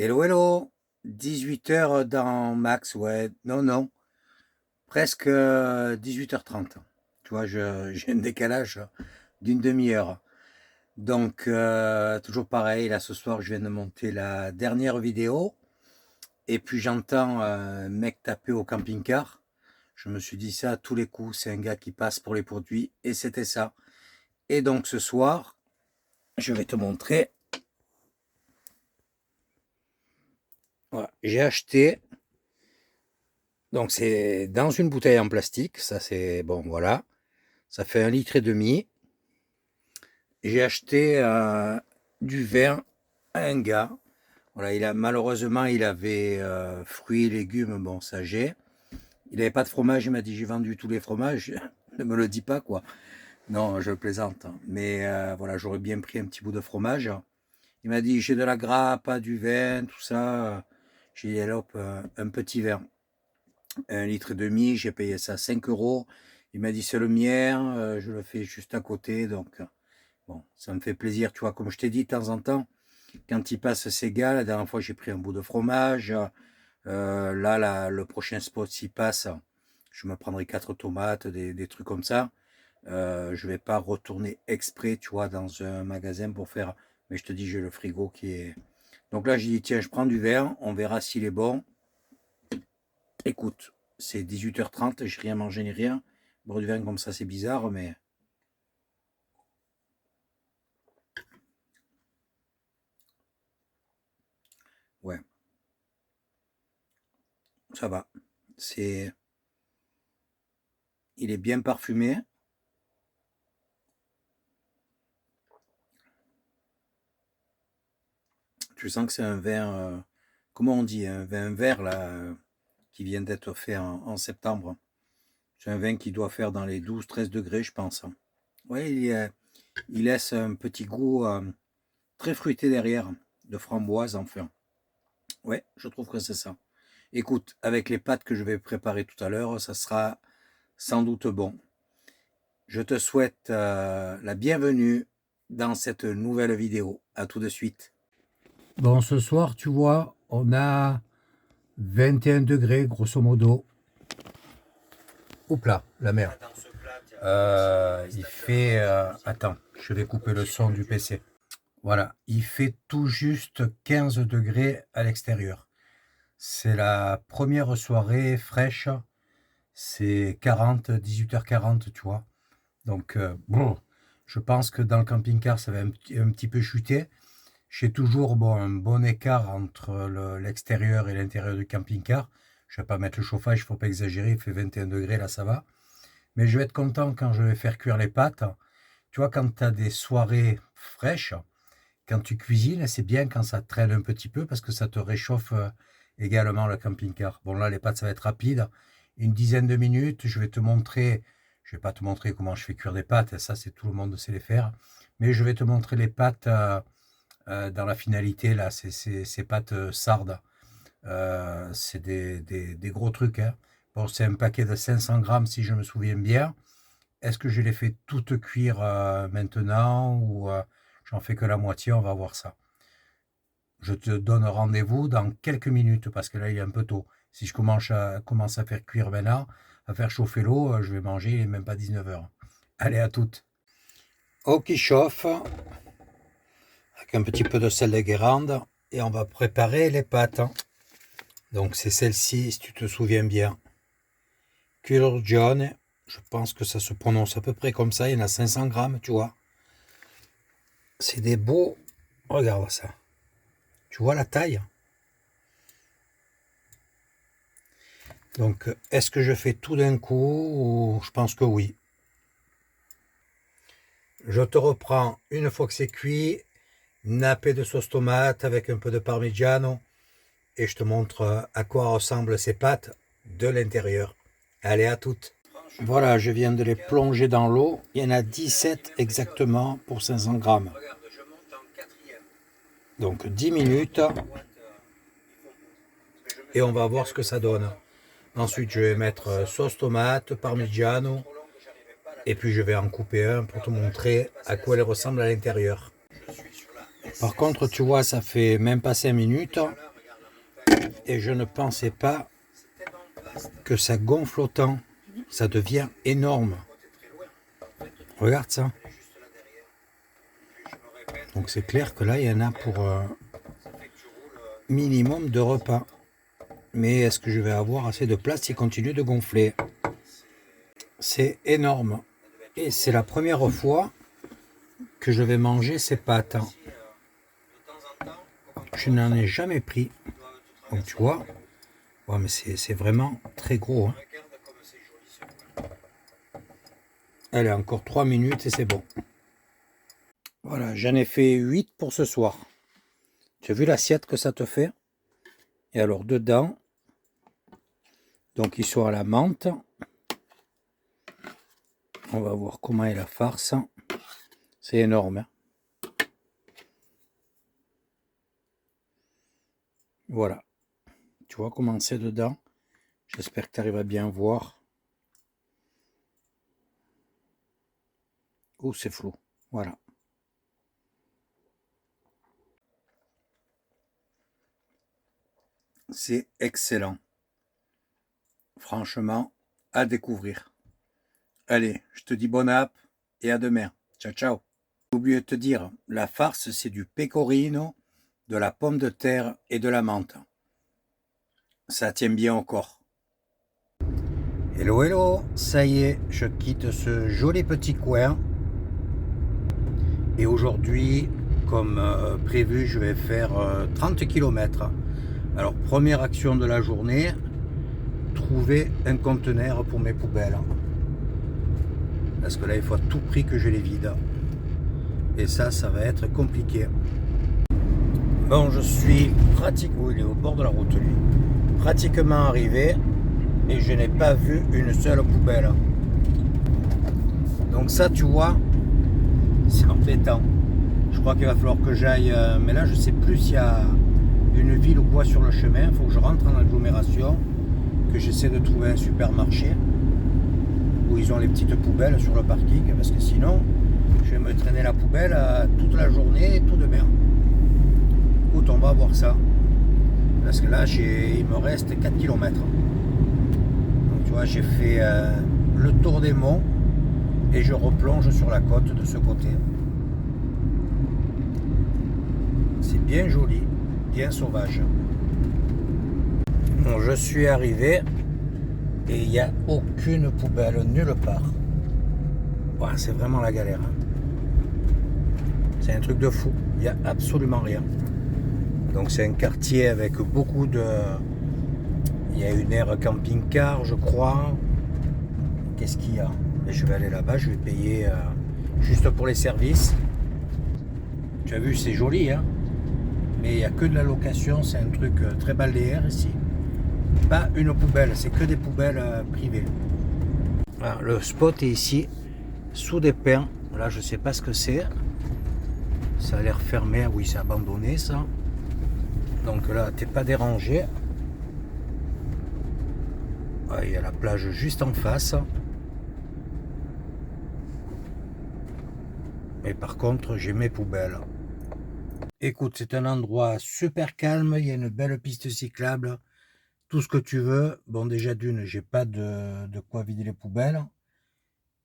Hello, hello, 18 h dans max, ouais, non, non, presque 18 h 30. Tu vois, j'ai un décalage d'une demi-heure. Donc, toujours pareil, là ce soir, je viens de monter la dernière vidéo. Et puis j'entends un mec taper au camping-car. Je me suis dit ça à tous les coups, c'est un gars qui passe pour les produits. Et c'était ça. Et donc ce soir, je vais te montrer. Voilà, j'ai acheté. Donc c'est dans une bouteille en plastique, ça c'est bon, voilà, ça fait 1,5 litre. J'ai acheté du vin à un gars. Voilà, malheureusement il avait fruits et légumes, bon ça j'ai. Il n'avait pas de fromage, il m'a dit j'ai vendu tous les fromages. Ne me le dis pas quoi. Non, je plaisante. Mais voilà, j'aurais bien pris un petit bout de fromage. Il m'a dit j'ai de la grappe, du vin, tout ça. J'ai dit allez hop, un petit vin. 1,5 litre, j'ai payé ça 5 euros. Il m'a dit c'est le mien, je le fais juste à côté, donc bon, ça me fait plaisir, tu vois, comme je t'ai dit de temps en temps, quand il passe ces gars, la dernière fois j'ai pris un bout de fromage, le prochain spot s'il passe, je me prendrai 4 tomates, des trucs comme ça. Je vais pas retourner exprès, tu vois, dans un magasin pour faire, mais je te dis, j'ai le frigo qui est... Donc là, j'ai dit, tiens, je prends du verre, on verra s'il est bon. Écoute, c'est 18 h 30, j'ai rien mangé ni rien. Boire du vin comme ça, c'est bizarre, mais ouais, ça va. C'est, il est bien parfumé. Tu sens que c'est un vin, comment on dit, un vin vert là, qui vient d'être fait en septembre. C'est un vin qui doit faire dans les 12-13 degrés, je pense. Ouais, il laisse un petit goût très fruité derrière, de framboise enfin. Ouais, je trouve que c'est ça. Écoute, avec les pâtes que je vais préparer tout à l'heure, ça sera sans doute bon. Je te souhaite la bienvenue dans cette nouvelle vidéo. À tout de suite. Bon, ce soir, tu vois, on a 21 degrés, grosso modo. Oups là, la mer. Il fait... attends, je vais couper le son du PC. Voilà, il fait tout juste 15 degrés à l'extérieur. C'est la première soirée fraîche. C'est 18h40, tu vois. Donc, bon, je pense que dans le camping-car, ça va un petit peu chuter. J'ai toujours un bon écart entre l'extérieur et l'intérieur du camping-car. Je ne vais pas mettre le chauffage, il ne faut pas exagérer, il fait 21 degrés, là ça va. Mais je vais être content quand je vais faire cuire les pâtes. Tu vois, quand tu as des soirées fraîches, quand tu cuisines, c'est bien quand ça traîne un petit peu parce que ça te réchauffe également le camping-car. Bon là, les pâtes, ça va être rapide. Une dizaine de minutes, je vais te montrer, je vais pas te montrer comment je fais cuire des pâtes, ça c'est tout le monde sait les faire, mais je vais te montrer les pâtes dans la finalité, là, ces pâtes sardes. C'est des gros trucs, hein. Bon, c'est un paquet de 500 grammes si je me souviens bien. Est-ce que je les fais toutes cuire maintenant ou j'en fais que la moitié? On va voir ça. Je te donne rendez-vous dans quelques minutes parce que là il est un peu tôt. Si je commence à faire cuire maintenant, à faire chauffer l'eau, je vais manger, il n'est même pas 19 h. Allez, à toutes. Eau qui chauffe, avec un petit peu de sel de Guérande, et on va préparer les pâtes. Donc c'est celle-ci, si tu te souviens bien. Culurgione, je pense que ça se prononce à peu près comme ça, il y en a 500 grammes, tu vois. C'est des beaux... Regarde ça. Tu vois la taille? Donc, est-ce que je fais tout d'un coup ou je pense que oui. Je te reprends une fois que c'est cuit, nappé de sauce tomate avec un peu de parmigiano et je te montre à quoi ressemblent ces pâtes de l'intérieur. Allez, à toutes. Voilà, je viens de les plonger dans l'eau. Il y en a 17 exactement pour 500 grammes. Donc 10 minutes et on va voir ce que ça donne. Ensuite, je vais mettre sauce tomate, parmigiano et puis je vais en couper un pour te montrer à quoi elle ressemble à l'intérieur. Par contre, tu vois, ça fait même pas 5 minutes Et je ne pensais pas que ça gonfle autant. Ça devient énorme. Regarde ça. Donc c'est clair que là, il y en a pour minimum de repas. Mais est-ce que je vais avoir assez de place s'il continue de gonfler? C'est énorme. Et c'est la première fois que je vais manger ces pâtes. Je n'en ai jamais pris. Donc tu vois, ouais, mais c'est vraiment très gros. Hein. Allez, encore 3 minutes et c'est bon. Voilà, j'en ai fait 8 pour ce soir. Tu as vu l'assiette que ça te fait? Et alors dedans, donc ils sont à la menthe. On va voir comment est la farce. C'est énorme. Hein. Voilà. Tu vois comment c'est dedans. J'espère que tu arrives à bien voir. Oh, c'est flou. Voilà. C'est excellent. Franchement, à découvrir. Allez, je te dis bonne app et à demain. Ciao, ciao. J'ai oublié de te dire, la farce, c'est du pecorino, de la pomme de terre et de la menthe. Ça tient bien au corps. Hello, hello, ça y est, je quitte ce joli petit coin. Et aujourd'hui, comme prévu, je vais faire 30 km. Alors, première action de la journée, trouver un conteneur pour mes poubelles. Parce que là, il faut à tout prix que je les vide. Et ça va être compliqué. Bon, je suis pratiquement, il est au bord de la route, lui. Pratiquement arrivé et je n'ai pas vu une seule poubelle. Donc ça, tu vois, c'est embêtant. Je crois qu'il va falloir que j'aille, mais là, je sais plus s'il y a une ville ou quoi sur le chemin. Il faut que je rentre en agglomération, que j'essaie de trouver un supermarché où ils ont les petites poubelles sur le parking, parce que sinon je vais me traîner la poubelle toute la journée et tout demain. Écoute, on va voir ça, parce que là il me reste 4 km. Donc tu vois, j'ai fait le tour des monts et je replonge sur la côte de ce côté. C'est bien joli, bien sauvage. Bon, je suis arrivé et il n'y a aucune poubelle, nulle part. Ouais, c'est vraiment la galère. Hein. C'est un truc de fou. Il n'y a absolument rien. Donc c'est un quartier avec beaucoup de... Il y a une aire camping-car, je crois. Qu'est-ce qu'il y a? Et je vais aller là-bas, je vais payer juste pour les services. Tu as vu, c'est joli, hein? Mais il n'y a que de la location, c'est un truc très balnéaire ici. Pas une poubelle, c'est que des poubelles privées. Alors, le spot est ici, sous des pins. Là, je sais pas ce que c'est. Ça a l'air fermé. Oui, c'est abandonné, ça. Donc là, t'es pas dérangé. Il y a la plage juste en face. Mais par contre, j'ai mes poubelles. Écoute, c'est un endroit super calme. Il y a une belle piste cyclable. Tout ce que tu veux. Bon, déjà d'une, j'ai pas de quoi vider les poubelles.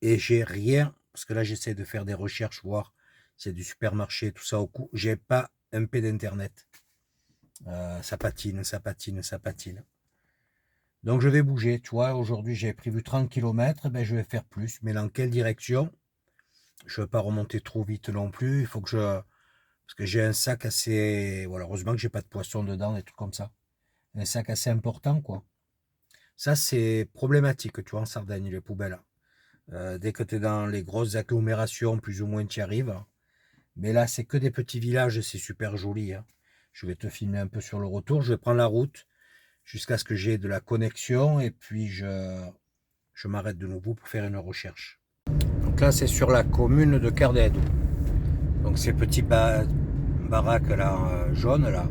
Et j'ai rien, parce que là j'essaie de faire des recherches, voir s'il y a du supermarché, tout ça au coup. J'ai pas un P d'internet. Ça patine, ça patine, ça patine. Donc je vais bouger, tu vois. Aujourd'hui j'ai prévu 30 km, ben, je vais faire plus. Mais dans quelle direction? Je ne veux pas remonter trop vite non plus. Il faut que je... Parce que j'ai un sac assez... Voilà, heureusement que j'ai pas de poisson dedans, des trucs comme ça. Un sac assez important, quoi. Ça, c'est problématique, tu vois, en Sardaigne, les poubelles. Dès que tu es dans les grosses agglomérations, plus ou moins tu y arrives. Mais là, c'est que des petits villages, c'est super joli. Hein. Je vais te filmer un peu sur le retour. Je vais prendre la route jusqu'à ce que j'ai de la connexion et puis je m'arrête de nouveau pour faire une recherche. Donc là, c'est sur la commune de Cardedeu. Donc ces petits baraques là, jaunes là,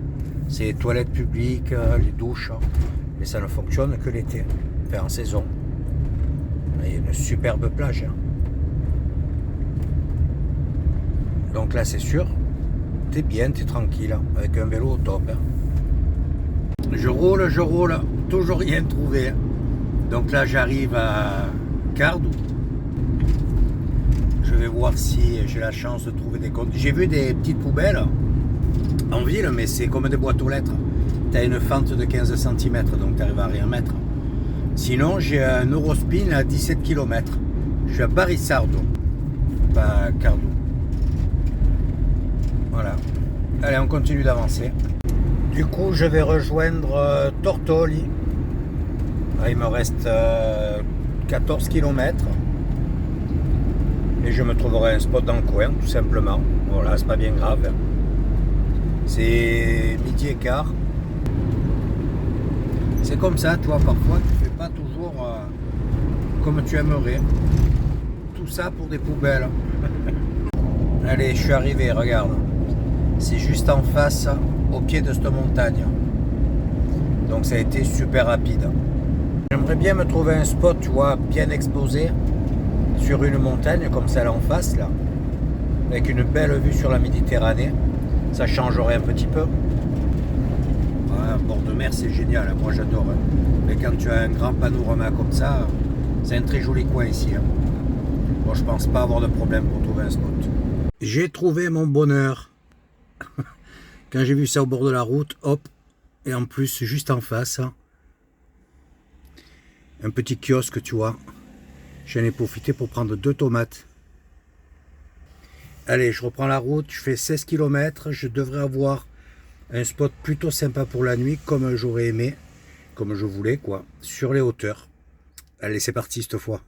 c'est les toilettes publiques, les douches, mais ça ne fonctionne que l'été, enfin en saison. Il y a une superbe plage. Hein. Donc là, c'est sûr, t'es bien, t'es tranquille, avec un vélo au top. Hein. Je roule, toujours rien trouvé. Donc là j'arrive à Cardou. Je vais voir si j'ai la chance de trouver des comptes. J'ai vu des petites poubelles en ville, mais c'est comme des boîtes aux lettres. Tu as une fente de 15 cm, donc tu arrives à rien mettre. Sinon, j'ai un Eurospin à 17 km. Je suis à Barissardo, pas Cardou. Voilà. Allez, on continue d'avancer. Du coup, je vais rejoindre Tortoli. Là, il me reste 14 km. Et je me trouverai un spot dans le coin, tout simplement. Voilà, c'est pas bien grave. C'est midi et quart. C'est comme ça, tu vois, parfois tu fais pas toujours comme tu aimerais. Tout ça pour des poubelles. Allez, je suis arrivé, regarde. C'est juste en face, au pied de cette montagne. Donc ça a été super rapide. J'aimerais bien me trouver un spot, tu vois, bien exposé sur une montagne comme celle en face là, avec une belle vue sur la Méditerranée. Ça changerait un petit peu. Un bord de mer, c'est génial, moi j'adore. Mais quand tu as un grand panorama comme ça, c'est un très joli coin ici. Bon, je pense pas avoir de problème pour trouver un spot. J'ai trouvé mon bonheur. Quand j'ai vu ça au bord de la route, hop, et en plus juste en face, un petit kiosque, tu vois. J'en ai profité pour prendre 2 tomates. Allez, je reprends la route, je fais 16 km, je devrais avoir un spot plutôt sympa pour la nuit, comme j'aurais aimé, comme je voulais, quoi, sur les hauteurs. Allez, c'est parti cette fois.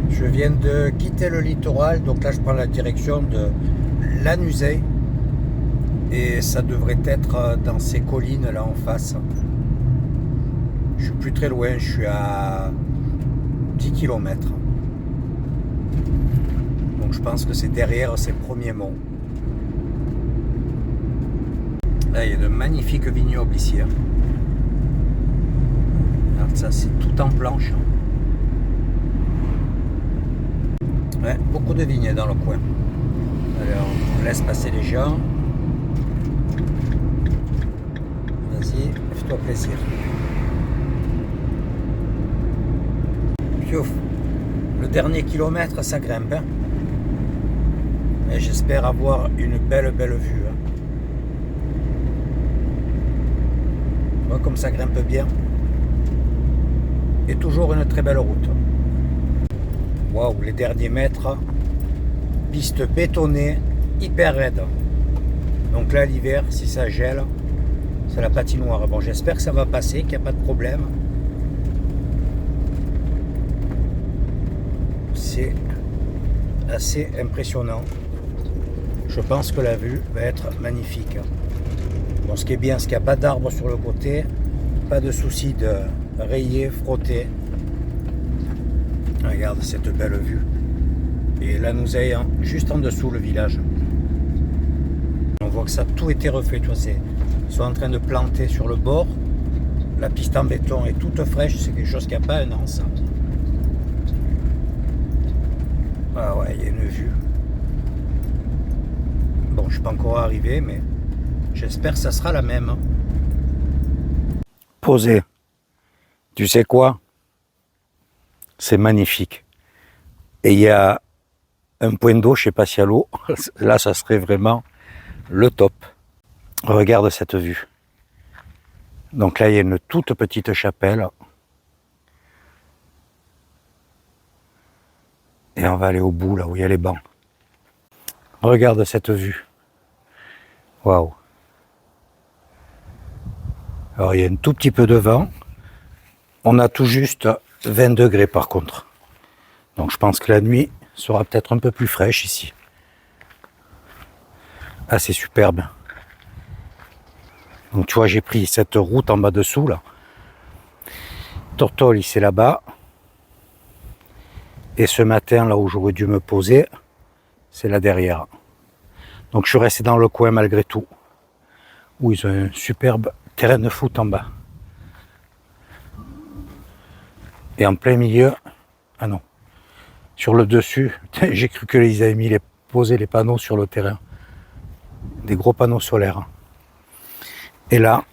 Je viens de quitter le littoral, donc là je prends la direction de Lanusei. Et ça devrait être dans ces collines là en face. Je suis plus très loin, je suis à 10 km. Donc je pense que c'est derrière ces premiers monts. Là il y a de magnifiques vignobles ici. Regarde ça, c'est tout en planche. Ouais, beaucoup de vignes dans le coin. Alors on laisse passer les gens. Vas-y, fais-toi plaisir. Piouf. Le dernier kilomètre, ça grimpe. Hein. Et j'espère avoir une belle vue. Hein. Ouais, comme ça grimpe bien. Et toujours une très belle route. Waouh, les derniers mètres. Piste bétonnée, hyper raide. Donc là, l'hiver, si ça gèle, c'est la patinoire. Bon, j'espère que ça va passer, qu'il n'y a pas de problème. C'est assez impressionnant. Je pense que la vue va être magnifique. Bon, ce qui est bien, c'est qu'il n'y a pas d'arbres sur le côté, pas de souci de rayer, frotter. Regarde cette belle vue. Et là, nous ayons juste en dessous le village. On voit que ça a tout été refait. Tu vois, ils sont en train de planter sur le bord. La piste en béton est toute fraîche. C'est quelque chose qui n'a pas un an, ça. Ah ouais, il y a une vue. Bon, je ne suis pas encore arrivé, mais j'espère que ça sera la même. Posé. Tu sais quoi? C'est magnifique. Et il y a un point d'eau, je ne sais pas s'il y a l'eau. Là, ça serait vraiment le top. Regarde cette vue. Donc là, il y a une toute petite chapelle. Et on va aller au bout, là où il y a les bancs. Regarde cette vue. Waouh. Alors, il y a un tout petit peu de vent. On a tout juste 20 degrés par contre. Donc, je pense que la nuit sera peut-être un peu plus fraîche ici. Ah, c'est superbe. Donc, tu vois, j'ai pris cette route en bas dessous, là. Tortoli, c'est là-bas. Et ce matin, là où j'aurais dû me poser, c'est là derrière. Donc je suis resté dans le coin malgré tout. Où ils ont un superbe terrain de foot en bas. Et en plein milieu, ah non, sur le dessus, j'ai cru qu'ils avaient posé les panneaux sur le terrain. Des gros panneaux solaires. Et là,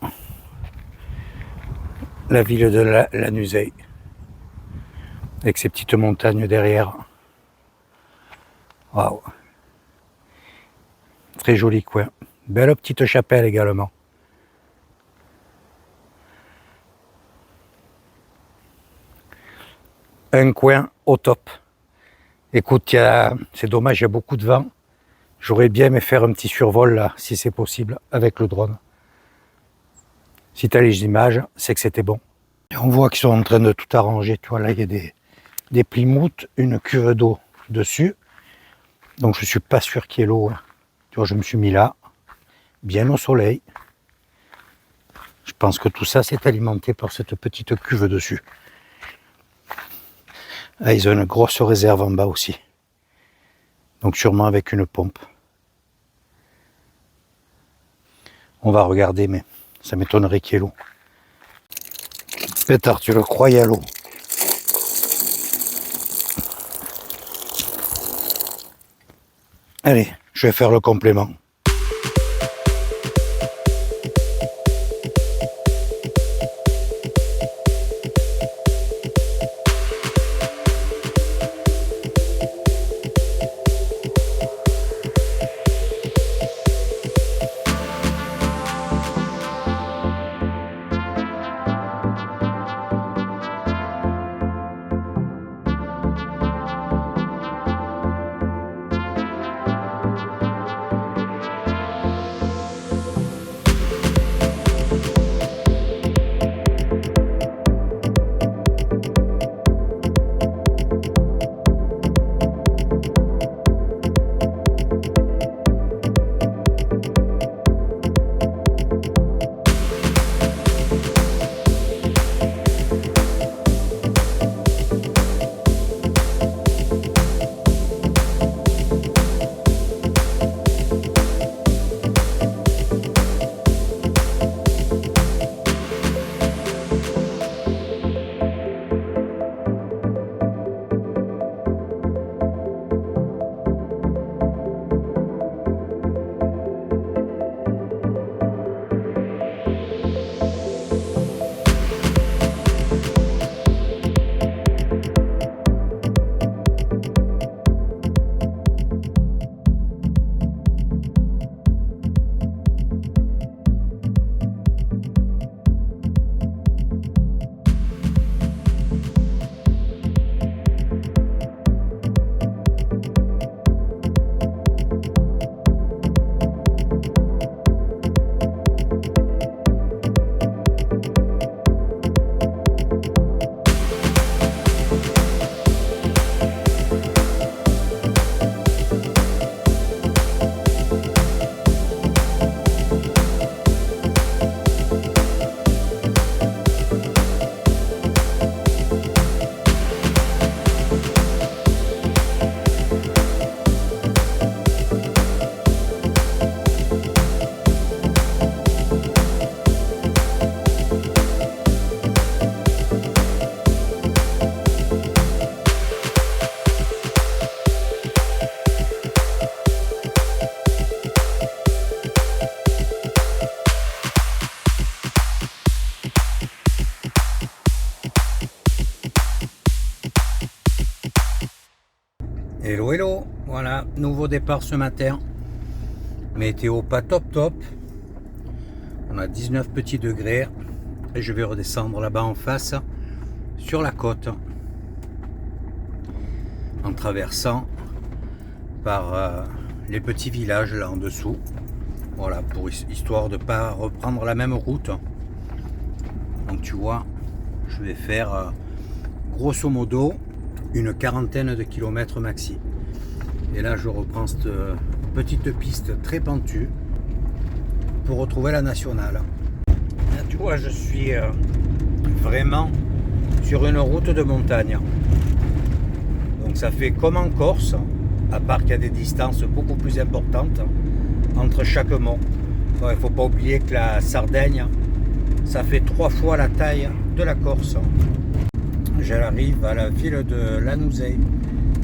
la ville de Lanusei, avec ses petites montagnes derrière. Waouh! Très joli coin. Belle petite chapelle également. Un coin au top. Écoute, c'est dommage, il y a beaucoup de vent. J'aurais bien aimé faire un petit survol là, si c'est possible, avec le drone. Si tu as les images, c'est que c'était bon. Et on voit qu'ils sont en train de tout arranger. Tu vois, là, il y a des plymouths, une cuve d'eau dessus. Donc, je ne suis pas sûr qu'il y ait l'eau. Hein. Tu vois, je me suis mis là, bien au soleil. Je pense que tout ça, c'est alimenté par cette petite cuve dessus. Ah, ils ont une grosse réserve en bas aussi. Donc, sûrement avec une pompe. On va regarder, mais ça m'étonnerait qu'il y ait l'eau. Pétard, tu le crois, il y a l'eau. Allez, je vais faire le complément. Hello hello, voilà, nouveau départ ce matin. Météo pas top top. On a 19 petits degrés et je vais redescendre là-bas en face sur la côte en traversant par les petits villages là en dessous. Voilà, pour histoire de pas reprendre la même route. Donc tu vois, je vais faire grosso modo une quarantaine de kilomètres maxi. Et là je reprends cette petite piste très pentue pour retrouver la nationale. Là, tu vois, je suis vraiment sur une route de montagne. Donc ça fait comme en Corse, à part qu'il y a des distances beaucoup plus importantes entre chaque mont. Il ne faut pas oublier que la Sardaigne, ça fait 3 fois la taille de la Corse. J'arrive à la ville de Lanusei.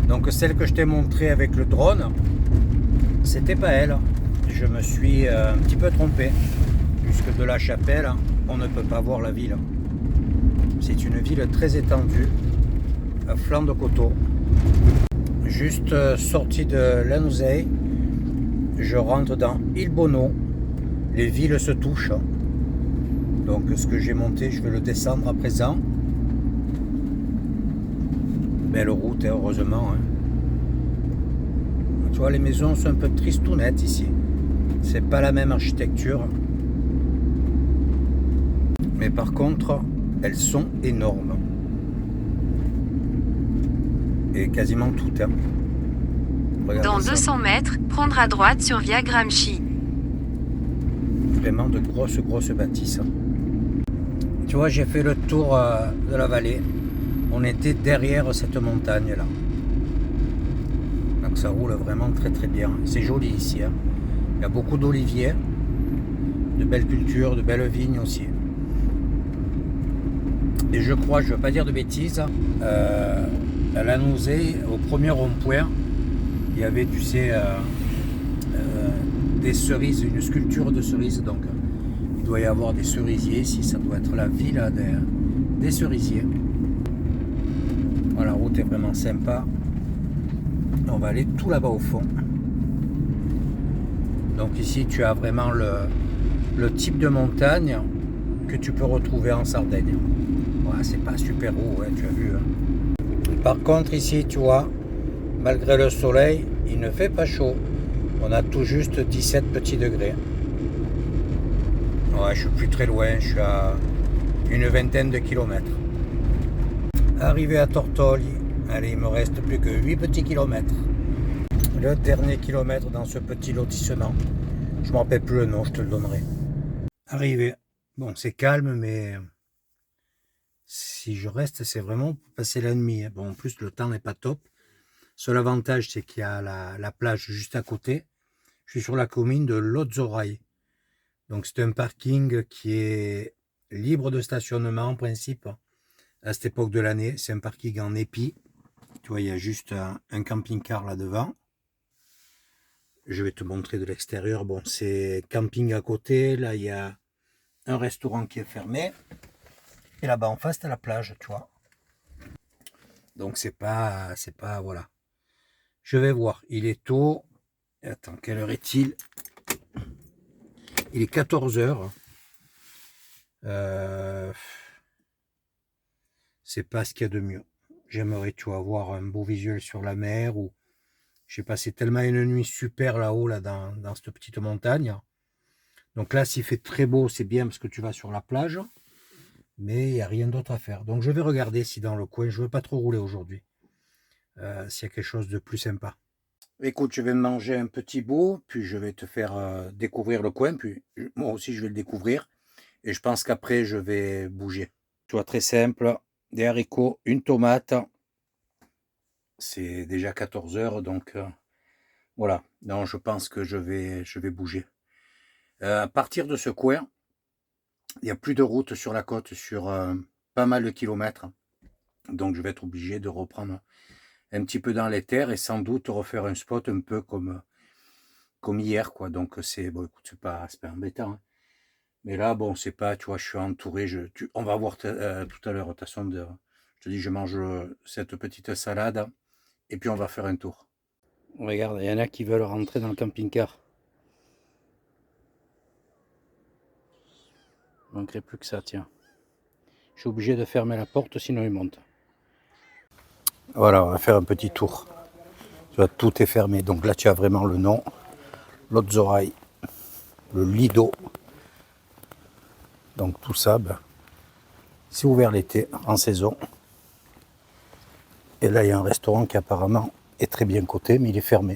Donc celle que je t'ai montrée avec le drone, c'était pas elle. Je me suis un petit peu trompé, puisque de la chapelle, on ne peut pas voir la ville. C'est une ville très étendue, à flanc de coteau. Juste sorti de Lanusei, je rentre dans Il Bono. Les villes se touchent. Donc ce que j'ai monté, je vais le descendre à présent. Belle route, heureusement. Tu vois, les maisons sont un peu tristounettes ici. C'est pas la même architecture. Mais par contre, elles sont énormes. Et quasiment toutes. Dans 200 mètres, prendre à droite sur Via Gramsci. Vraiment de grosses bâtisses. Tu vois, j'ai fait le tour de la vallée. On était derrière cette montagne là. Donc ça roule vraiment très bien. C'est joli ici. Il y a beaucoup d'oliviers, de belles cultures, de belles vignes aussi. Et je crois, je ne veux pas dire de bêtises, à Lanusei, au premier rond-point, il y avait, tu sais, des cerises, une sculpture de cerises. Donc il doit y avoir des cerisiers ici, ça doit être la ville des cerisiers. Voilà, la route est vraiment sympa. On va aller tout là-bas au fond. Donc ici tu as vraiment le type de montagne que tu peux retrouver en Sardaigne. Voilà, c'est pas super haut, tu as vu. Par contre ici tu vois, malgré le soleil, il ne fait pas chaud. On a tout juste 17 petits degrés. Ouais, je suis plus très loin, je suis à une vingtaine de kilomètres. Arrivé à Tortoli, allez, il me reste plus que 8 petits kilomètres. Le dernier kilomètre dans ce petit lotissement. Je ne me rappelle plus le nom, je te le donnerai. Arrivé. Bon, c'est calme, mais si je reste, c'est vraiment pour passer la nuit. Bon, en plus, le temps n'est pas top. Seul avantage, c'est qu'il y a la plage juste à côté. Je suis sur la commune de Lozzorai. Donc, c'est un parking qui est libre de stationnement en principe. À cette époque de l'année, c'est un parking en épi. Tu vois, il y a juste un camping-car là devant. Je vais te montrer de l'extérieur. Bon, c'est camping à côté. Là, il y a un restaurant qui est fermé. Et là-bas en face, t'as la plage, tu vois. Donc c'est pas, voilà. Je vais voir. Il est tôt. Attends, quelle heure est-il? Il est 14h. C'est pas ce qu'il y a de mieux. J'aimerais, tu vois, avoir un beau visuel sur la mer. Ou j'ai passé tellement une nuit super là-haut, là, dans cette petite montagne. Donc là, s'il fait très beau, c'est bien parce que tu vas sur la plage. Mais il n'y a rien d'autre à faire. Donc je vais regarder si dans le coin, je ne veux pas trop rouler aujourd'hui. S'il y a quelque chose de plus sympa. Écoute, je vais manger un petit bout, puis je vais te faire découvrir le coin, puis moi aussi je vais le découvrir. Et je pense qu'après, je vais bouger. Tu vois, très simple, des haricots, une tomate. C'est déjà 14h, donc voilà. Non, je pense que je vais bouger. À partir de ce coin, il n'y a plus de route sur la côte sur pas mal de kilomètres. Donc je vais être obligé de reprendre un petit peu dans les terres et sans doute refaire un spot un peu comme hier, quoi. Donc c'est bon, écoute, c'est pas embêtant. Hein. Mais là, bon, c'est pas, tu vois, je suis entouré. On va voir tout à l'heure. De toute façon, je te dis, je mange cette petite salade et puis on va faire un tour. Regarde, il y en a qui veulent rentrer dans le camping-car. Il ne manquerait plus que ça, tiens. Je suis obligé de fermer la porte, sinon ils montent. Voilà, on va faire un petit tour. Tu vois, tout est fermé. Donc là, tu as vraiment le nom. Lozzorai, le Lido. Donc tout ça, ben, c'est ouvert l'été, en saison. Et là, il y a un restaurant qui apparemment est très bien coté, mais il est fermé.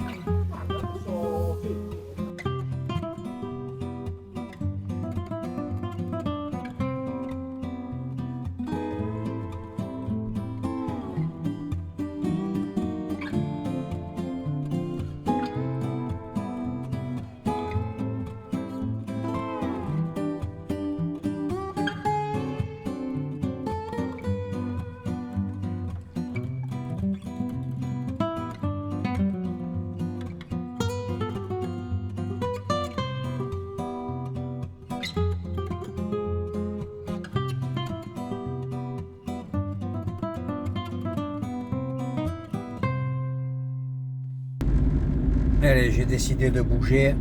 Allez, j'ai décidé de bouger.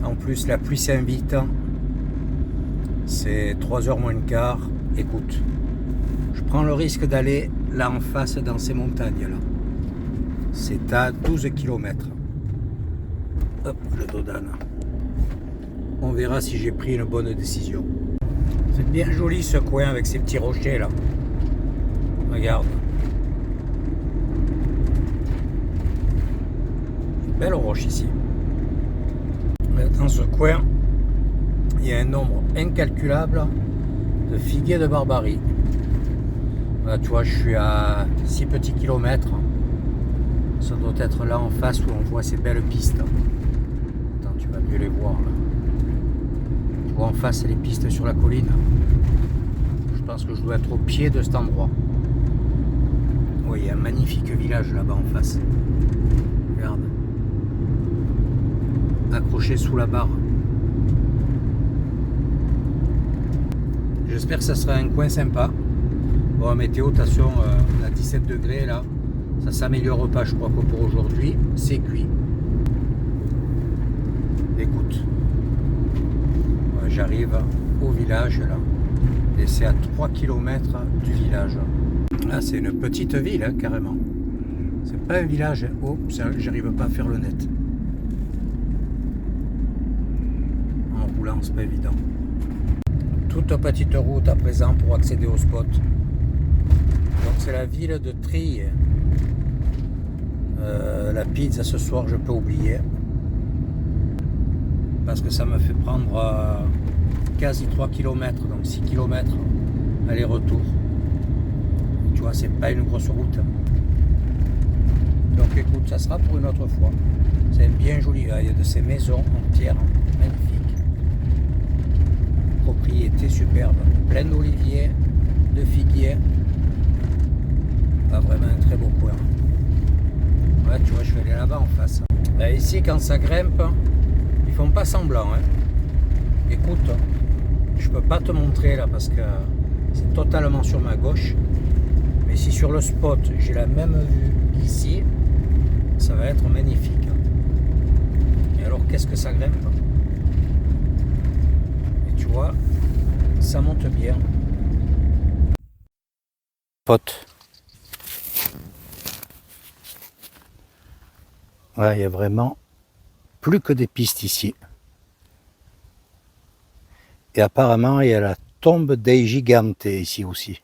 En plus, la pluie s'invite. C'est 3h moins le quart. Écoute, je prends le risque d'aller là en face dans ces montagnes là. C'est à 12 km. Hop, le Dodane. On verra si j'ai pris une bonne décision. C'est bien joli ce coin avec ces petits rochers là. Regarde. Une belle roche ici. Dans ce coin, il y a un nombre incalculable de figuiers de Barbarie. Là, tu vois, je suis à 6 petits kilomètres. Ça doit être là en face où on voit ces belles pistes. Attends, tu vas mieux les voir là. Tu vois en face les pistes sur la colline. Je pense que je dois être au pied de cet endroit. Oui, il y a un magnifique village là-bas en face. Regarde. Accroché sous la barre. J'espère que ça sera un coin sympa. Bon, météo, attention, on a 17 degrés là. Ça s'améliore pas, je crois que pour aujourd'hui, c'est cuit. Écoute, ouais, j'arrive au village là. Et c'est à 3 km du village. Là, c'est une petite ville, hein, carrément. C'est pas un village. Hein. Oh, j'arrive pas à faire le net. En roulant, c'est pas évident. Toute petite route à présent pour accéder au spot. Donc c'est la ville de Trille. La pizza ce soir je peux oublier. Parce que ça me fait prendre quasi 3 km, donc 6 km aller-retour. Tu vois, c'est pas une grosse route. Donc écoute, ça sera pour une autre fois. C'est bien joli, il y a de ces maisons en pierre magnifiques. Propriété superbe, plein d'oliviers, de figuiers. Pas vraiment un très beau coin. Ouais, tu vois, je vais aller là-bas en face. Là, ici, quand ça grimpe, ils font pas semblant. Hein. Écoute, je peux pas te montrer là parce que c'est totalement sur ma gauche. Mais si sur le spot, j'ai la même vue qu'ici, ça va être magnifique. Et alors, qu'est-ce que ça grimpe? Et tu vois, ça monte bien. Spot. Ouais, il y a vraiment plus que des pistes ici. Et apparemment, il y a la tombe dei Gigante ici aussi.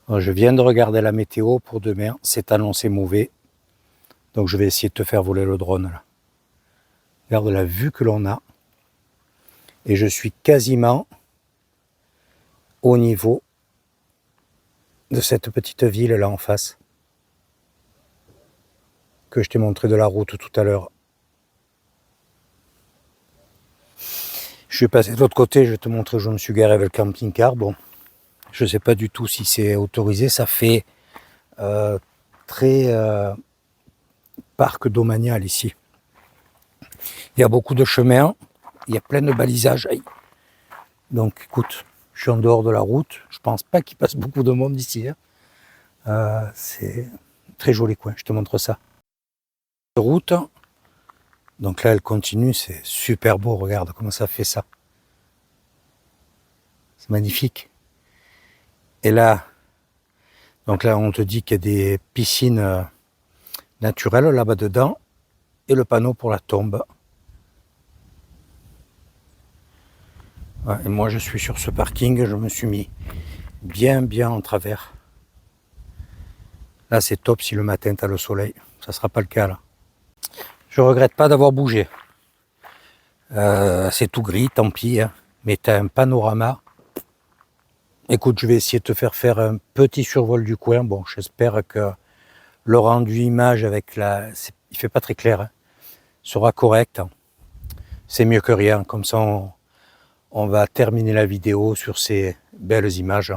Alors, je viens de regarder la météo pour demain. C'est annoncé mauvais. Donc, je vais essayer de te faire voler le drone là. Regarde la vue que l'on a. Et je suis quasiment au niveau de cette petite ville là en face. Que je t'ai montré de la route tout à l'heure. Je vais passer de l'autre côté, je vais te montrer où je me suis garé avec le camping-car. Bon, je ne sais pas du tout si c'est autorisé, ça fait très parc domanial ici. Il y a beaucoup de chemins, il y a plein de balisages. Donc écoute, je suis en dehors de la route, je pense pas qu'il passe beaucoup de monde ici. Hein. C'est un très joli coin, je te montre ça. Route, donc là elle continue, c'est super beau, regarde comment ça fait ça. C'est magnifique. Et là, donc là on te dit qu'il y a des piscines naturelles là-bas dedans et le panneau pour la tombe. Ouais, et moi je suis sur ce parking, je me suis mis bien en travers. Là c'est top si le matin tu as le soleil, ça sera pas le cas là. Je regrette pas d'avoir bougé. C'est tout gris, tant pis, hein. Mais tu as un panorama. Écoute, je vais essayer de te faire un petit survol du coin. Bon, j'espère que le rendu image avec la... Il fait pas très clair, hein, sera correct. C'est mieux que rien. Comme ça, on va terminer la vidéo sur ces belles images.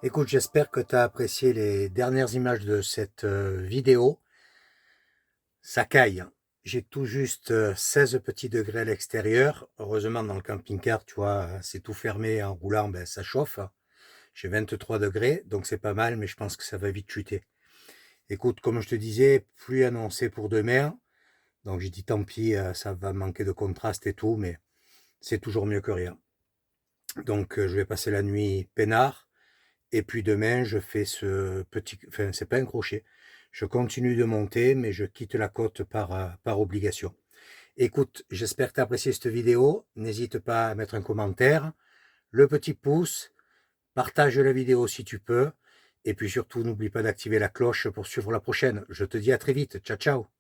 Écoute, j'espère que tu as apprécié les dernières images de cette vidéo. Ça caille. J'ai tout juste 16 petits degrés à l'extérieur. Heureusement, dans le camping-car, tu vois, c'est tout fermé. En roulant, ben, ça chauffe. J'ai 23 degrés, donc c'est pas mal, mais je pense que ça va vite chuter. Écoute, comme je te disais, pluie annoncée pour demain. Donc j'ai dit tant pis, ça va manquer de contraste et tout, mais c'est toujours mieux que rien. Donc je vais passer la nuit peinard. Et puis demain, je fais ce petit... Enfin, c'est pas un crochet. Je continue de monter, mais je quitte la côte par obligation. Écoute, j'espère que tu as apprécié cette vidéo. N'hésite pas à mettre un commentaire, le petit pouce, partage la vidéo si tu peux. Et puis surtout, n'oublie pas d'activer la cloche pour suivre la prochaine. Je te dis à très vite. Ciao, ciao.